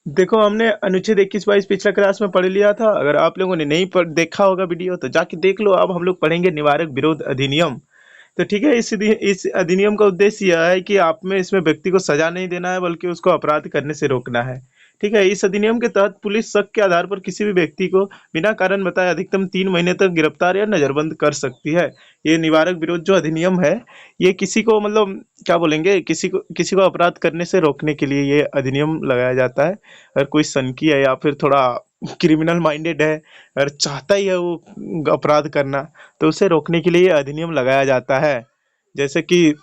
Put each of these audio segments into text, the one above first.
देखो हमने अनुच्छेद 21-22 पिछला क्लास में पढ़ लिया था। अगर आप लोगों ने नहीं देखा होगा वीडियो तो जाके देख लो। अब हम लोग पढ़ेंगे निवारक विरोध अधिनियम। तो ठीक है, इस अधिनियम का उद्देश्य यह है कि आप में इसमें व्यक्ति को सजा नहीं देना है, बल्कि उसको अपराध करने से रोकना है। ठीक है, इस अधिनियम के तहत पुलिस शक के आधार पर किसी भी व्यक्ति को बिना कारण बताए अधिकतम 3 महीने तक गिरफ्तार या नजरबंद कर सकती है। ये निवारक विरोध जो अधिनियम है, ये किसी को मतलब क्या बोलेंगे, किसी को अपराध करने से रोकने के लिए ये अधिनियम लगाया जाता है। अगर कोई सनकी है या फिर थोड़ा क्रिमिनल माइंडेड है, अगर चाहता ही है वो अपराध करना, तो उसे रोकने के लिए ये अधिनियम लगाया जाता है। जैसे कि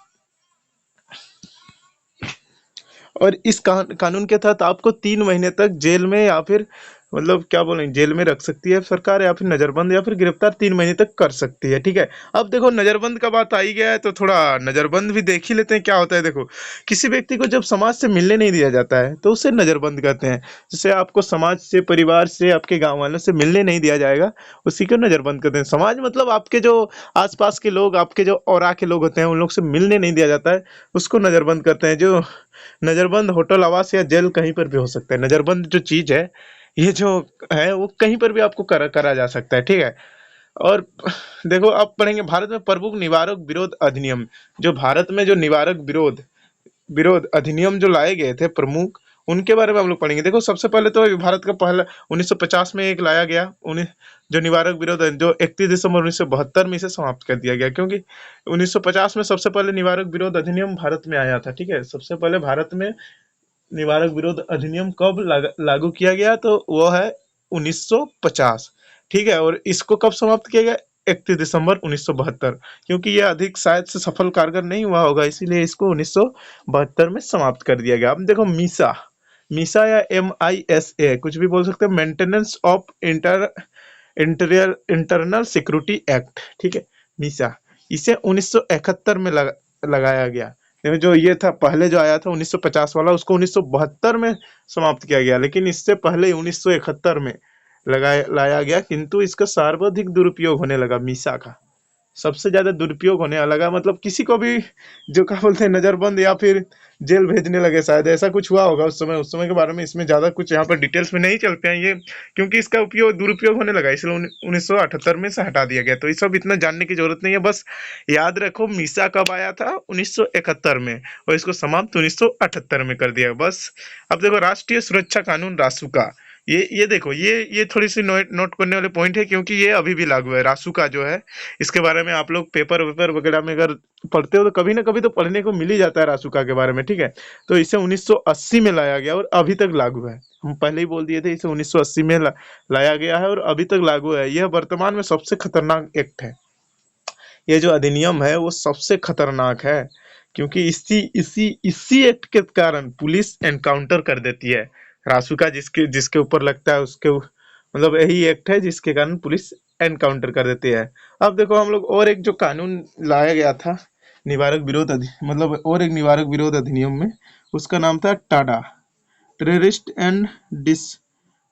और इस कानून के तहत आपको 3 महीने तक जेल में या फिर मतलब क्या बोलेंगे, जेल में रख सकती है सरकार, या फिर नजरबंद या फिर गिरफ्तार 3 महीने तक कर सकती है। ठीक है, अब देखो नजरबंद का बात आई गया है तो थोड़ा नजरबंद भी देख ही लेते हैं क्या होता है। देखो, किसी व्यक्ति को जब समाज से मिलने नहीं दिया जाता है तो उसे नजरबंद कहते हैं। जैसे आपको समाज से, परिवार से, आपके गांव वालों से मिलने नहीं दिया जाएगा, उसी को नजरबंद कहते हैं। समाज मतलब आपके जो आसपास के लोग, आपके जो और के लोग होते हैं, उन लोग से मिलने नहीं दिया जाता है, उसको नजरबंद करते हैं। जो नजरबंद होटल, आवास या जेल कहीं पर भी हो सकता है। नजरबंद जो चीज है, ये जो है वो कहीं पर भी आपको करा जा सकता है। ठीक है, और देखो आप पढ़ेंगे भारत में प्रमुख निवारक विरोध अधिनियम। जो भारत में जो निवारक विरोध विरोध अधिनियम जो लाए गए थे प्रमुख, उनके बारे में हम लोग पढ़ेंगे। देखो सबसे पहले तो भारत का पहला 1950 में एक लाया गया, उन्हें जो निवारक विरोध है, जो 31 दिसंबर 1972 में इसे समाप्त कर दिया गया। क्योंकि 1950 में सबसे पहले निवारक विरोध अधिनियम भारत में आया था। ठीक है, सबसे पहले भारत में निवारक विरोध अधिनियम कब लागू किया गया, तो वो है 1950। ठीक है, और इसको कब समाप्त किया गया, 31 दिसंबर 1972। क्योंकि यह अधिक शायद से सफल कारगर नहीं हुआ होगा, इसीलिए इसको 1972 में समाप्त कर दिया गया। अब देखो मीसा, मीसा या MISA कुछ भी बोल सकते हैं, maintenance of internal security act. ठीक है, मीसा, इसे 1971 में लगाया गया। जो ये था पहले जो आया था 1950 वाला, उसको 1972 में समाप्त किया गया, लेकिन इससे पहले 1971 में लगाया लाया गया। किंतु इसका सर्वाधिक दुरुपयोग होने लगा मीसा का। सबसे ज्यादा दुरुपयोग होने लगा, मतलब किसी को भी जो क्या बोलते हैं नजरबंद या फिर जेल भेजने लगे, शायद ऐसा कुछ हुआ होगा उस समय के बारे में इसमें ज्यादा कुछ यहाँ पर डिटेल्स में नहीं चलते हैं ये, क्योंकि इसका उपयोग दुरुपयोग होने लगा, इसलिए 1978 में से हटा दिया गया। तो ये सब इतना जानने की जरूरत नहीं है, बस याद रखो मीसा कब आया था, 1971 में, और इसको समाप्त 1978 में कर दिया बस। अब देखो राष्ट्रीय सुरक्षा कानून रासुका, ये देखो, ये थोड़ी सी नोट करने वाले पॉइंट है, क्योंकि ये अभी भी लागू है। रासुका जो है, इसके बारे में आप लोग पेपर वेपर वगैरह में अगर पढ़ते हो तो कभी ना कभी तो पढ़ने को मिल ही जाता है रासुका के बारे में। ठीक है, तो इसे 1980 में लाया गया और अभी तक लागू है। हम पहले ही बोल दिए थे, इसे 1980 में लाया गया है और अभी तक लागू है। यह वर्तमान में सबसे खतरनाक एक्ट है। ये जो अधिनियम है वो सबसे खतरनाक है, क्योंकि इसी इसी इसी एक्ट के कारण पुलिस एनकाउंटर कर देती है। रासुका जिसके जिसके ऊपर लगता है उसके मतलब यही एक्ट है जिसके कारण पुलिस एनकाउंटर कर देती है। अब देखो हम लोग और एक जो कानून लाया गया था निवारक विरोध मतलब और एक निवारक विरोध अधिनियम में, उसका नाम था TADA, terrorist and dis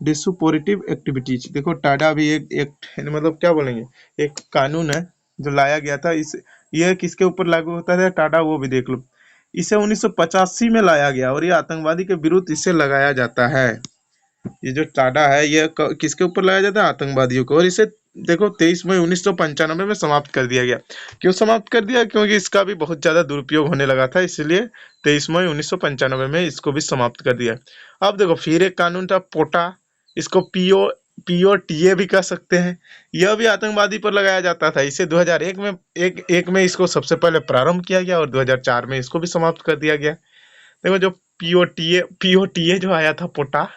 disruptive activities. देखो टाडा भी एक एक्ट मतलब क्या बोलेंगे, एक कानून है जो लाया गया था। इस ये किसके ऊपर लागू होता है टाडा, वो भी देख लो। इसे 1985 में लाया गया और ये आतंकवादी के विरुद्ध इसे लगाया जाता है। ये जो टाडा है ये किसके ऊपर लगाया जाता है, आतंकवादियों को। और इसे देखो 23 मई 1995 में समाप्त कर दिया गया। क्यों समाप्त कर दिया, क्योंकि इसका भी बहुत ज्यादा दुरुपयोग होने लगा था, इसलिए 23 मई 1995 में इसको भी समाप्त कर दिया। अब देखो फिर एक कानून था पोटा, इसको POTA भी कह सकते हैं। यह भी आतंकवादी पर लगाया जाता था। इसे 2001 में एक में इसको सबसे पहले प्रारंभ किया गया और 2004 में इसको भी समाप्त कर दिया गया। देखो जो पीओटीए जो आया था पोटा,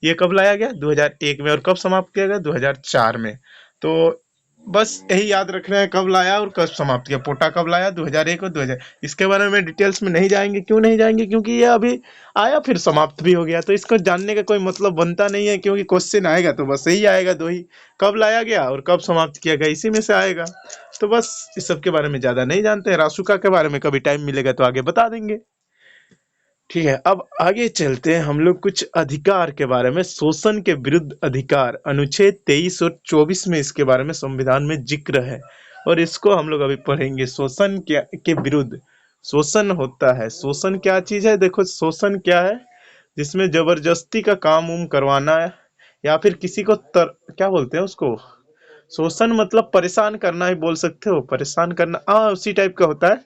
ये कब लाया गया, 2001 में, और कब समाप्त किया गया, 2004 में। तो बस यही याद रखना है कब लाया और कब समाप्त किया। पोटा कब लाया, 2001 और 2000। इसके बारे में डिटेल्स में नहीं जाएंगे। क्यों नहीं जाएंगे, क्योंकि ये अभी आया फिर समाप्त भी हो गया, तो इसको जानने का कोई मतलब बनता नहीं है, क्योंकि क्वेश्चन आएगा तो बस यही आएगा दो ही, कब लाया गया और कब समाप्त किया गया, इसी में से आएगा। तो बस इस सब के बारे में ज्यादा नहीं जानते हैं। रासुका के बारे में कभी टाइम मिलेगा तो आगे बता देंगे। ठीक है, अब आगे चलते हैं हम लोग कुछ अधिकार के बारे में। शोषण के विरुद्ध अधिकार, अनुच्छेद 23 और 24 में इसके बारे में संविधान में जिक्र है, और इसको हम लोग अभी पढ़ेंगे। शोषण के विरुद्ध, शोषण होता है, शोषण क्या चीज है, देखो शोषण क्या है, जिसमें जबरदस्ती का काम उम करवाना है, या फिर किसी को क्या बोलते हैं उसको, शोषण मतलब परेशान करना ही बोल सकते हो, परेशान करना, हाँ उसी टाइप का होता है।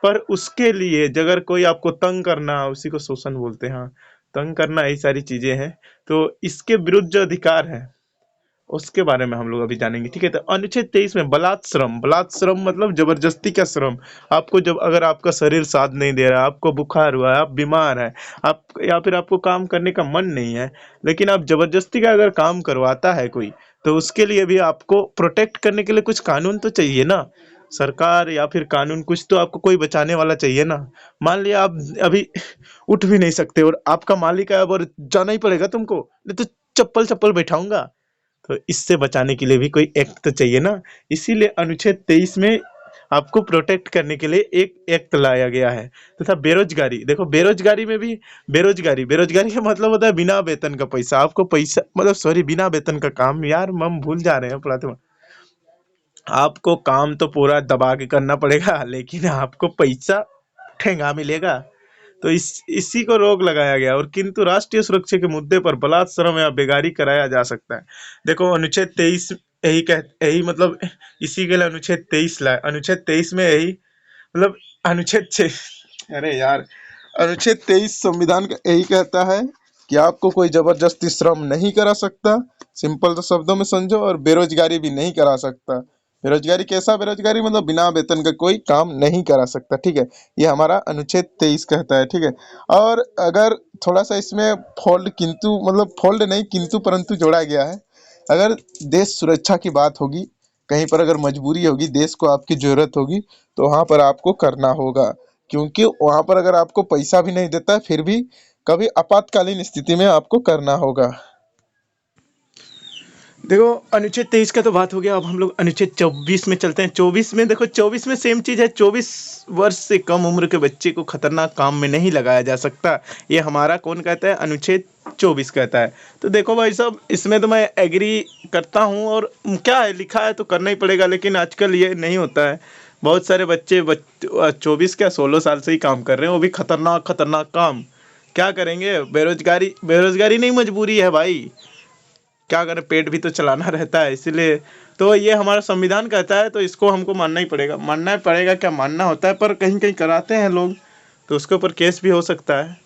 पर उसके लिए अगर कोई आपको तंग करना, उसी को शोषण बोलते हैं, हाँ तंग करना, यही सारी चीजें हैं। तो इसके विरुद्ध जो अधिकार है उसके बारे में हम लोग अभी जानेंगे, ठीक है। तो अनुच्छेद 23 में बलात् श्रम, बलात् श्रम मतलब जबरदस्ती का श्रम। आपको जब, अगर आपका शरीर साथ नहीं दे रहा, आपको बुखार हुआ है, आप बीमार है, आप या फिर आपको काम करने का मन नहीं है, लेकिन आप जबरदस्ती का अगर काम करवाता है कोई, तो उसके लिए भी आपको प्रोटेक्ट करने के लिए कुछ कानून तो चाहिए ना, सरकार या फिर कानून, कुछ तो आपको कोई बचाने वाला चाहिए ना। मान लिया आप अभी उठ भी नहीं सकते और आपका मालिक है अब, और जाना ही पड़ेगा तुमको, नहीं तो चप्पल चप्पल बैठाऊंगा। तो इससे बचाने के लिए भी कोई एक्ट तो चाहिए ना। इसीलिए अनुच्छेद 23 में आपको प्रोटेक्ट करने के लिए एक एक्ट लाया गया है। तथा बेरोजगारी, देखो बेरोजगारी में भी, बेरोजगारी, बेरोजगारी का मतलब होता है बिना वेतन का पैसा, आपको पैसा मतलब सॉरी बिना वेतन का काम, यार हम भूल जा रहे हैं पढ़ाते में। आपको काम तो पूरा दबा के करना पड़ेगा, लेकिन आपको पैसा ठेंगा मिलेगा। तो इसी को रोक लगाया गया। और किंतु राष्ट्रीय सुरक्षा के मुद्दे पर बलात् श्रम या बेगारी कराया जा सकता है। देखो अनुच्छेद 23 यही मतलब इसी के लिए अनुच्छेद 23 लाए। अनुच्छेद 23 में यही मतलब अनुच्छेद 6, अरे यार, अनुच्छेद 23 संविधान का यही कहता है कि आपको कोई जबरदस्ती श्रम नहीं करा सकता, सिंपल तो शब्दों में समझो, और बेरोजगारी भी नहीं करा सकता। बेरोजगारी कैसा बेरोजगारी, मतलब बिना वेतन का कोई काम नहीं करा सकता, ठीक है। ये हमारा अनुच्छेद 23 कहता है, ठीक है। और अगर थोड़ा सा इसमें फोल्ड, किंतु मतलब फोल्ड नहीं किंतु परंतु जोड़ा गया है। अगर देश सुरक्षा की बात होगी, कहीं पर अगर मजबूरी होगी, देश को आपकी जरूरत होगी, तो वहां पर आपको करना होगा, क्योंकि वहां पर अगर आपको पैसा भी नहीं देता है, फिर भी कभी आपातकालीन स्थिति में आपको करना होगा। देखो अनुच्छेद 23 का तो बात हो गया, अब हम लोग अनुच्छेद 24 में चलते हैं। 24 में देखो, 24 में सेम चीज है, 24 वर्ष से कम उम्र के बच्चे को खतरनाक काम में नहीं लगाया जा सकता। ये हमारा कौन कहता है, अनुच्छेद 24 कहता है। तो देखो भाई साहब, इसमें तो मैं एग्री करता हूँ, और क्या है लिखा है तो करना ही पड़ेगा, लेकिन आजकल ये नहीं होता है। बहुत सारे बच्चे 24 क्या 16 साल से ही काम कर रहे हैं, वो भी खतरनाक खतरनाक काम। क्या करेंगे, बेरोजगारी, बेरोजगारी नहीं मजबूरी है भाई, क्या करें, पेट भी तो चलाना रहता है, इसीलिए तो ये हमारा संविधान कहता है, तो इसको हमको मानना ही पड़ेगा। मानना ही पड़ेगा, क्या मानना होता है, पर कहीं कहीं कराते हैं लोग, तो उसके ऊपर केस भी हो सकता है।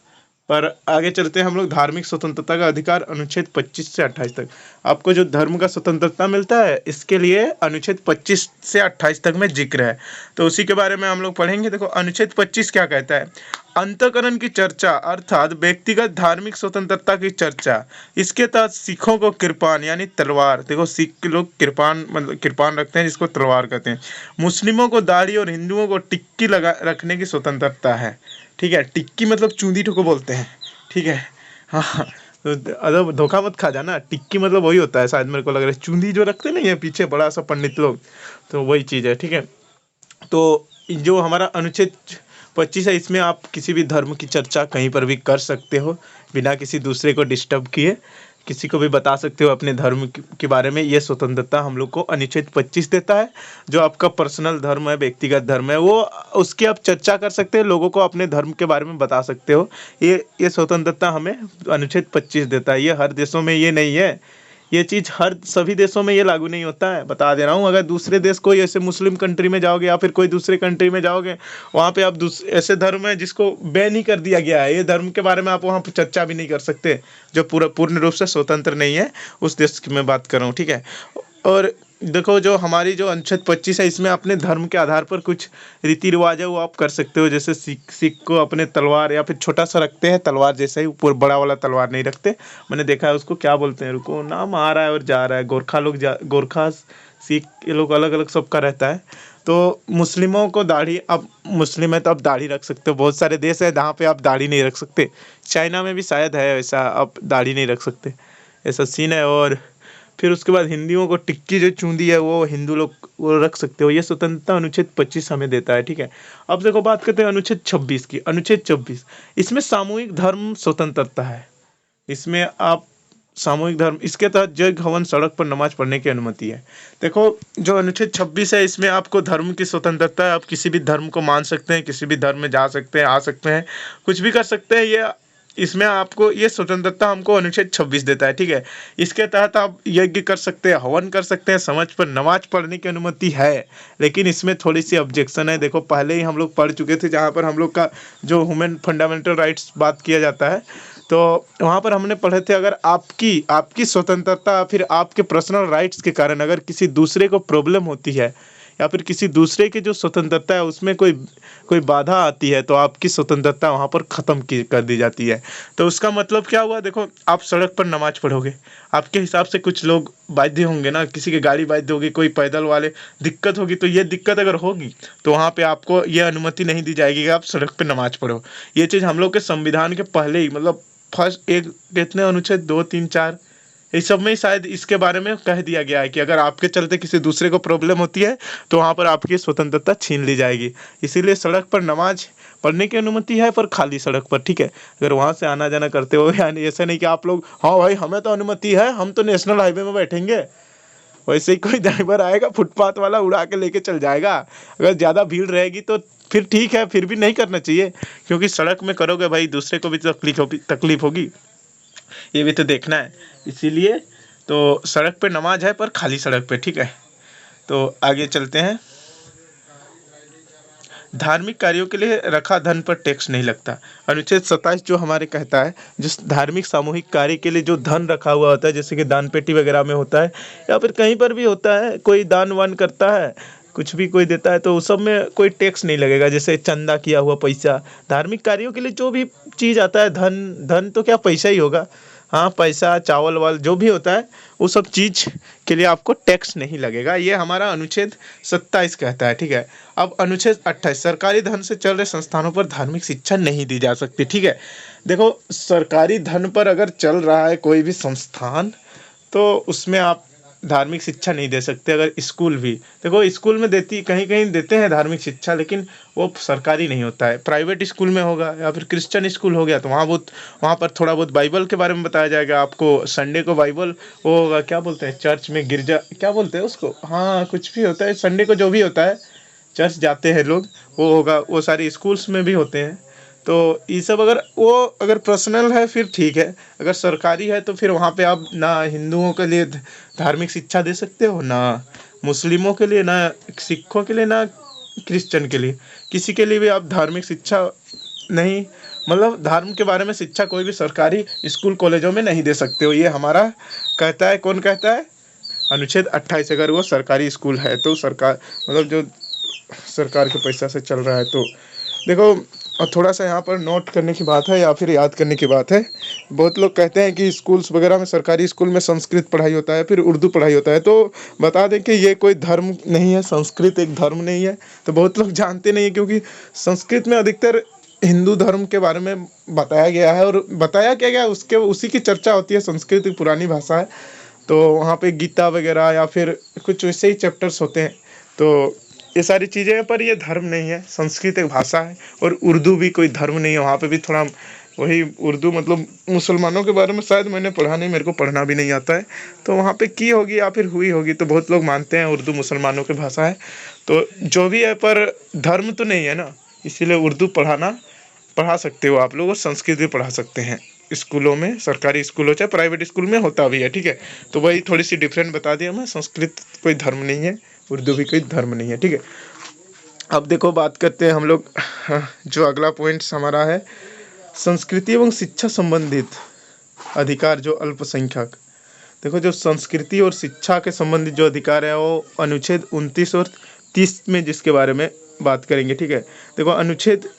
पर आगे चलते हैं हम लोग। धार्मिक स्वतंत्रता का अधिकार, अनुच्छेद 25 से 28 तक। आपको जो धर्म का स्वतंत्रता मिलता है, इसके लिए अनुच्छेद 25 से 28 तक में जिक्र है, तो उसी के बारे में हम लोग पढ़ेंगे। देखो अनुच्छेद 25 क्या कहता है, अंतःकरण की चर्चा अर्थात व्यक्तिगत धार्मिक स्वतंत्रता की चर्चा। इसके तहत सिखों को कृपान यानी तलवार, देखो सिख के लोग कृपान मतलब कृपान रखते हैं, जिसको तलवार कहते हैं। मुस्लिमों को दाढ़ी और हिंदुओं को टिक्की लगा रखने की स्वतंत्रता है, ठीक है। टिक्की मतलब चूंदी ठो को बोलते हैं, ठीक है। हाँ, तो अगर धोखा मत खा जाना, टिक्की मतलब वही होता है, शायद मेरे को लग रहा है चूंदी जो रखते नहीं है पीछे बड़ा सा पंडित लोग, तो वही चीज़ है, ठीक है। तो जो हमारा अनुच्छेद 25 है, इसमें आप किसी भी धर्म की चर्चा कहीं पर भी कर सकते हो, बिना किसी दूसरे को डिस्टर्ब किए, किसी को भी बता सकते हो अपने धर्म के बारे में। ये स्वतंत्रता हम लोग को अनुच्छेद 25 देता है। जो आपका पर्सनल धर्म है, व्यक्तिगत धर्म है, वो उसकी आप चर्चा कर सकते हो, लोगों को अपने धर्म के बारे में बता सकते हो। ये स्वतंत्रता हमें अनुच्छेद 25 देता है। ये हर देशों में ये नहीं है, ये चीज़ हर सभी देशों में ये लागू नहीं होता है, बता दे रहा हूँ। अगर दूसरे देश, कोई ऐसे मुस्लिम कंट्री में जाओगे या फिर कोई दूसरे कंट्री में जाओगे, वहाँ पे आप ऐसे धर्म है जिसको बैन ही कर दिया गया है, ये धर्म के बारे में आप वहाँ पे चर्चा भी नहीं कर सकते, जो पूर्ण रूप से स्वतंत्र नहीं है, उस देश की मैं बात कर रहा हूँ, ठीक है। और देखो जो हमारी जो अनुच्छेद 25 है, इसमें अपने धर्म के आधार पर कुछ रीति रिवाज है वो आप कर सकते हो। जैसे सिख को अपने तलवार या फिर छोटा सा रखते हैं, तलवार जैसा ही, ऊपर बड़ा वाला तलवार नहीं रखते। मैंने देखा है, उसको क्या बोलते हैं, रुको नाम आ रहा है और जा रहा है, गोरखा लोग गोरखा सिख, ये लोग अलग अलग सबका रहता है। तो मुस्लिमों को दाढ़ी, अब मुस्लिम है तो आप दाढ़ी रख सकते हो। बहुत सारे देश है जहाँ पे आप दाढ़ी नहीं रख सकते, चाइना में भी शायद है ऐसा, आप दाढ़ी नहीं रख सकते, ऐसा सीन है। और फिर उसके बाद हिंदुओं को टिक्की जो चूंदी है वो हिंदू लोग वो रख सकते हो। ये स्वतंत्रता अनुच्छेद 25 हमें देता है, ठीक है। अब देखो बात करते हैं अनुच्छेद 26 की। अनुच्छेद 26, इसमें सामूहिक धर्म स्वतंत्रता है। इसमें आप सामूहिक धर्म, इसके तहत जग हवन सड़क पर नमाज पढ़ने की अनुमति है। देखो जो अनुच्छेद 26 है, इसमें आपको धर्म की स्वतंत्रता है, आप किसी भी धर्म को मान सकते हैं, किसी भी धर्म में जा सकते हैं, आ सकते हैं, कुछ भी कर सकते हैं। ये इसमें आपको ये स्वतंत्रता हमको अनुच्छेद 26 देता है, ठीक है। इसके तहत आप यज्ञ कर सकते हैं, हवन कर सकते हैं, समय पर नमाज पढ़ने की अनुमति है। लेकिन इसमें थोड़ी सी ऑब्जेक्शन है। देखो पहले ही हम लोग पढ़ चुके थे, जहाँ पर हम लोग का जो ह्यूमन फंडामेंटल राइट्स बात किया जाता है, तो वहाँ पर हमने पढ़े थे, अगर आपकी आपकी स्वतंत्रता फिर आपके पर्सनल राइट्स के कारण अगर किसी दूसरे को प्रॉब्लम होती है, या फिर किसी दूसरे की जो स्वतंत्रता है उसमें कोई कोई बाधा आती है, तो आपकी स्वतंत्रता वहाँ पर ख़त्म की कर दी जाती है। तो उसका मतलब क्या हुआ? देखो, आप सड़क पर नमाज पढ़ोगे, आपके हिसाब से कुछ लोग बाध्य होंगे ना, किसी की गाड़ी बाध्य होगी, कोई पैदल वाले दिक्कत होगी, तो ये दिक्कत अगर होगी तो वहाँ पे आपको ये अनुमति नहीं दी जाएगी कि आप सड़क पर नमाज पढ़ो। ये चीज़ हम लोग के संविधान के पहले ही, मतलब फर्स्ट एक कितने अनुच्छेद 2, 3, 4 इस सब में ही शायद इसके बारे में कह दिया गया है कि अगर आपके चलते किसी दूसरे को प्रॉब्लम होती है तो वहाँ पर आपकी स्वतंत्रता छीन ली जाएगी। इसीलिए सड़क पर नमाज पढ़ने की अनुमति है, पर खाली सड़क पर, ठीक है। अगर वहाँ से आना जाना करते हो, यानी ऐसा नहीं कि आप लोग हाँ भाई हमें तो अनुमति है, हम तो नेशनल हाईवे में बैठेंगे, वैसे ही कोई ड्राइवर आएगा फुटपाथ वाला उड़ा के लेके चल जाएगा। अगर ज़्यादा भीड़ रहेगी तो फिर ठीक है, फिर भी नहीं करना चाहिए, क्योंकि सड़क में करोगे भाई दूसरे को भी तकलीफ होगी, ये भी तो देखना है। इसीलिए तो सड़क पे नमाज है, पर खाली सड़क पे, ठीक है। तो आगे चलते हैं। धार्मिक कार्यों के लिए रखा धन पर टैक्स नहीं लगता। अनुच्छेद 27 जो हमारे कहता है, जिस धार्मिक सामूहिक कार्य के लिए जो धन रखा हुआ होता है, जैसे कि दान पेटी वगैरह में होता है, या फिर कहीं पर भी होता है, कोई दान वान करता है, कुछ भी कोई देता है, तो उस सब में कोई टैक्स नहीं लगेगा। जैसे चंदा किया हुआ पैसा, धार्मिक कार्यों के लिए जो भी चीज़ आता है, धन धन तो क्या पैसा ही होगा, हाँ पैसा चावल वाल जो भी होता है, वो सब चीज़ के लिए आपको टैक्स नहीं लगेगा। ये हमारा अनुच्छेद 27 कहता है, ठीक है। अब अनुच्छेद 28, सरकारी धन से चल रहे संस्थानों पर धार्मिक शिक्षा नहीं दी जा सकती, ठीक है। देखो, सरकारी धन पर अगर चल रहा है कोई भी संस्थान, तो उसमें आप धार्मिक शिक्षा नहीं दे सकते। अगर स्कूल भी देखो, स्कूल में देती कहीं कहीं देते हैं धार्मिक शिक्षा, लेकिन वो सरकारी नहीं होता है, प्राइवेट स्कूल में होगा, या फिर क्रिश्चियन स्कूल हो गया तो वहाँ पर थोड़ा बहुत बाइबल के बारे में बताया जाएगा आपको। संडे को बाइबल वो होगा, क्या बोलते हैं चर्च में, गिरजा क्या बोलते हैं उसको, हाँ कुछ भी होता है, संडे को जो भी होता है चर्च जाते हैं लोग, वो होगा। वो सारे स्कूल्स में भी होते हैं। तो ये सब अगर पर्सनल है फिर ठीक है, अगर सरकारी है तो फिर वहाँ पे आप ना हिंदुओं के लिए धार्मिक शिक्षा दे सकते हो, ना मुस्लिमों के लिए, ना सिखों के लिए, ना क्रिश्चियन के लिए, किसी के लिए भी आप धार्मिक शिक्षा नहीं, मतलब धर्म के बारे में शिक्षा कोई भी सरकारी स्कूल कॉलेजों में नहीं दे सकते हो। ये हमारा कहता है, कौन कहता है? अनुच्छेद 28। अगर वो सरकारी स्कूल है तो सरकार, मतलब जो सरकार के पैसा से चल रहा है, तो देखो। और थोड़ा सा यहाँ पर नोट करने की बात है या फिर याद करने की बात है। बहुत लोग कहते हैं कि स्कूल्स वगैरह में, सरकारी स्कूल में संस्कृत पढ़ाई होता है, फिर उर्दू पढ़ाई होता है, तो बता दें कि ये कोई धर्म नहीं है, संस्कृत एक धर्म नहीं है। तो बहुत लोग जानते नहीं है, क्योंकि संस्कृत में अधिकतर हिंदू धर्म के बारे में बताया गया है, और बताया क्या गया उसके उसी की चर्चा होती है। संस्कृत एक पुरानी भाषा है, तो वहाँ पे गीता वगैरह या फिर कुछ वैसे ही चैप्टर्स होते हैं। तो ये सारी चीज़ें हैं, पर ये धर्म नहीं है, संस्कृत एक भाषा है। और उर्दू भी कोई धर्म नहीं है, वहाँ पे भी थोड़ा वही उर्दू, मतलब मुसलमानों के बारे में शायद मैंने पढ़ा नहीं, मेरे को पढ़ना भी नहीं आता है, तो वहाँ पे की होगी या फिर हुई होगी। तो बहुत लोग मानते हैं उर्दू मुसलमानों की भाषा है, तो जो भी है, पर धर्म तो नहीं है ना। इसीलिए उर्दू पढ़ा सकते हो आप लोग, और संस्कृत भी पढ़ा सकते हैं स्कूलों में, सरकारी स्कूल हो चाहे प्राइवेट स्कूल में होता भी है, ठीक है। तो वही थोड़ी सी डिफरेंट बता दिया मैं, संस्कृत कोई धर्म नहीं है, उर्दू भी कोई धर्म नहीं है, ठीक है। अब देखो, बात करते हैं हम लोग, जो अगला पॉइंट्स हमारा है, संस्कृति एवं शिक्षा संबंधित अधिकार जो अल्पसंख्यक। देखो, जो संस्कृति और शिक्षा के संबंधित जो अधिकार है, वो अनुच्छेद 29 और 30 में जिसके बारे में बात करेंगे, ठीक है। देखो, अनुच्छेद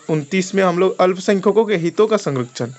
29 में हम लोग अल्पसंख्यकों के हितों का संरक्षण,